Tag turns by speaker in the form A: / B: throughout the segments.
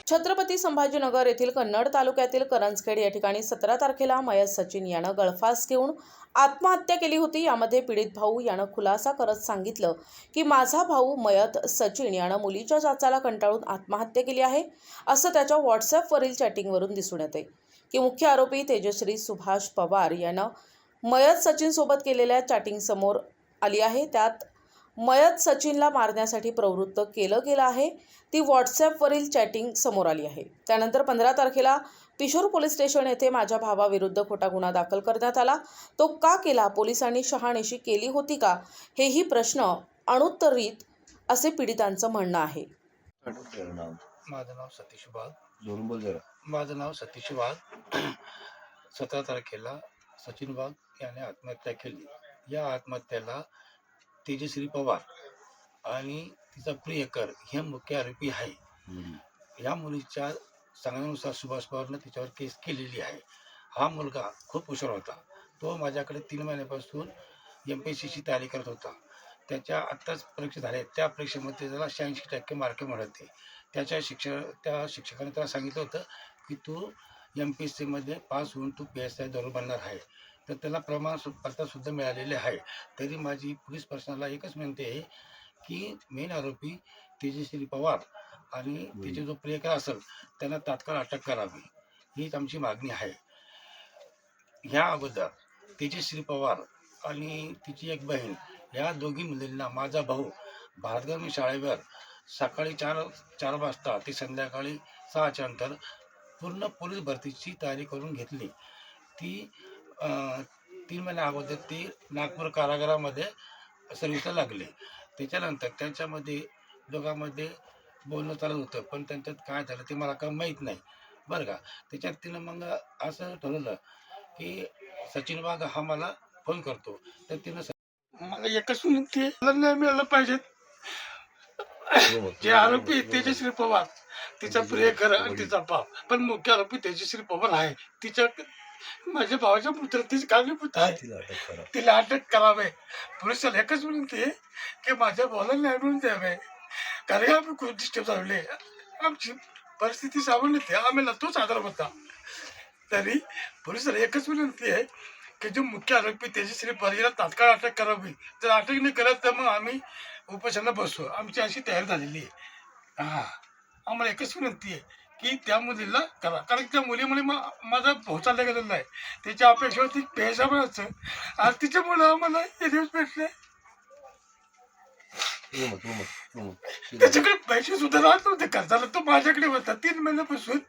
A: छत्रपती संभाजीनगर येथील कन्नड तालुक्यातील करंजखेड या ठिकाणी 17 तारखेला मयत सचिन यानं गळफास घेऊन आत्महत्या केली होती। यामध्ये पीडित भाऊ यानं खुलासा करत सांगितलं की माझा भाऊ मयत सचिन यानं मुलीच्या जाचाला कंटाळून आत्महत्या केली आहे, असं त्याच्या व्हॉट्सअपवरील चॅटिंगवरून दिसून येते की मुख्य आरोपी तेजश्री सुभाष पवार यानं मयत सचिन सोबत केलेल्या चॅटिंग समोर आली आहे। त्यात मयत सचिनला मारण्यासाठी प्रवृत्त केलं गेलं आहे। ती व्हॉट्सअपवरील चॅटिंग समोर आली आहे। त्यानंतर 15 तारखेला पिशोर पोलीस स्टेशन येथे माझ्या भावाविरुद्ध खोटा गुन्हा दाखल करण्यात आला। तो का केला, पोलिसांनी शहानिशी केली होती का, हेही प्रश्न अनुत्तरित असे पीडितांचं म्हणणं आहे।
B: माझं नाव सतीश वाघ.
C: जोरून बोल जरा.
B: माझं नाव सतीश वाघ. 17 तारखेला सचिन वाघ याने आत्महत्या केली. या आत्महत्येला तेजश्री पवार आणि तिचा प्रियकर हे मुख्य आरोपी आहे. या मुलीच्या सांगण्यानुसार सुभाष पवारनं तिच्यावर केस केलेली आहे. हा मुलगा खूप हुशार होता. तो माझ्याकडे 3 महिन्यापासून MPSCची तयारी करत होता. त्याच्या आत्ताच परीक्षा झाल्या. त्या परीक्षेमध्ये त्याला 86% मार्क मिळाले. त्या शिक्षकाने त्याला सांगितलं होतं की तू MPSCमध्ये पास होऊन तू PSI दरोडा बनणार आहे. तर त्याला प्रमाणपत्र सुद्धा मिळालेले आहे. तरी माझी पोलीस प्रशासनाला एकच विनंती आहे की मेन आरोपी तेजश्री पवार आणि तिचे जो प्रियकर असेल त्यांना तात्काळ अटक करावी, हीच आमची मागणी आहे. ह्या अगोदर तेजश्री पवार आणि तिची एक बहीण या दोघी मुलींना माझा भाऊ भारतगामी शाळेवर सकाळी 4 वाजता ते संध्याकाळी 6च्या नंतर पूर्ण पोलीस भरतीची तयारी करून घेतली. ती 3 महिन्या अगोदर ती नागपूर कारागृहामध्ये सर्व्हिसला लागले. त्याच्यानंतर त्यांच्यामध्ये दोघांमध्ये बोलणं चालत होतं, पण त्यांच्यात काय झालं ते मला काय माहीत नाही बरं का. त्याच्यात तिनं मग असं ठरवलं की सचिन वाघ हा मला फोन करतो. तर तिनं मला एकच विनंती आहे, मला न्याय मिळाला पाहिजे. जे आरोपी तेजश्री पवार, तिचा प्रियकर आणि तिचा बाप, पण मुख्य आरोपी तेजश्री पवार आहे. तिच्या माझ्या भावाच्या मृत्यूची कारणीभूत आहे. तिला अटक करावे. पोलिसाला एकच विनंती आहे की माझ्या भावाला न्याय मिळून द्यावे. कारण आम्ही खूप डिस्टर्ब झाले. आमची परिस्थिती सामान्य होती, आम्हाला तोच आधार होता. तरी पोलिसाला एकच विनंती आहे की जो मुख्य आरोपी तेजश्री पवार याला तात्काळ अटक करावी. जर अटक नाही करत तर मग आम्ही उपोषणाला बसू. आमची अशी तयारी झालेली आहे. आम्हाला एकच विनंती आहे की त्या मुलीला करा, कारण त्या मुलीमुळे माझा भाऊ चालला गेलेला आहे. त्याच्या अपेक्षा होती पेशाबचं, आणि तिच्यामुळे आम्हाला हे दिवस भेटले. त्याच्याकडे पैसे सुद्धा राहत नव्हते खर्चाला. तो माझ्याकडे होता. 3 महिन्यापासून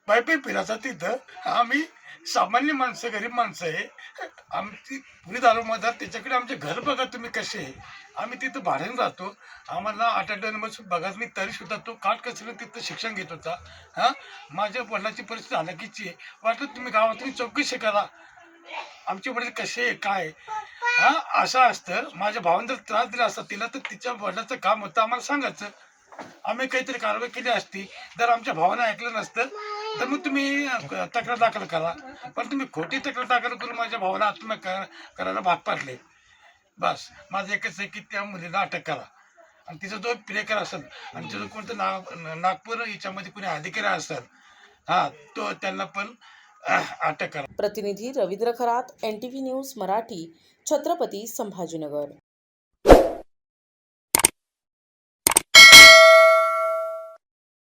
B: पायी फिरायचा तिथं. आम्ही सामान्य माणसं, गरीब माणसं आहे. आमची पुणे दारोमदार, त्याच्याकडे आमचे घर बघा तुम्ही कसे आहे. आम्ही तिथं भाड्याने राहतो. आम्हाला 8 नंबर बघा मी, तरी सुद्धा तो काटकसरीने तिथं शिक्षण घेत होता. माझ्या वडिलांची परिस्थिती हलाखीची आहे. वाटलं तुम्ही गावातून चौकशी करा, आमचे वडील कसे आहे काय. असं असतं. माझ्या भावाने जर त्रास दिला असता तिला, तर तिच्या वडिलाचं काम होतं आम्हाला सांगायचं. आम्ही काहीतरी कारवाई केली असती. जर आमच्या भावाने ऐकलं नसतं तर मग तुम्ही तक्रार दाखल करा. पण तुम्ही खोटी तक्रार दाखल करून माझ्या भावाला आत्महत्या करायला भाग पाडले. बस माझं एकच आहे की त्या मुलीला अटक करा. आणि तिचा जो प्रियकर असेल आणि तिचं कोणतं नागपूर याच्यामध्ये कोणी अधिकारी असेल, तो त्यांना पण अटक करा.
A: प्रतिनिधी रवींद्र खरात, NTV न्यूज मराठी, छत्रपती संभाजीनगर.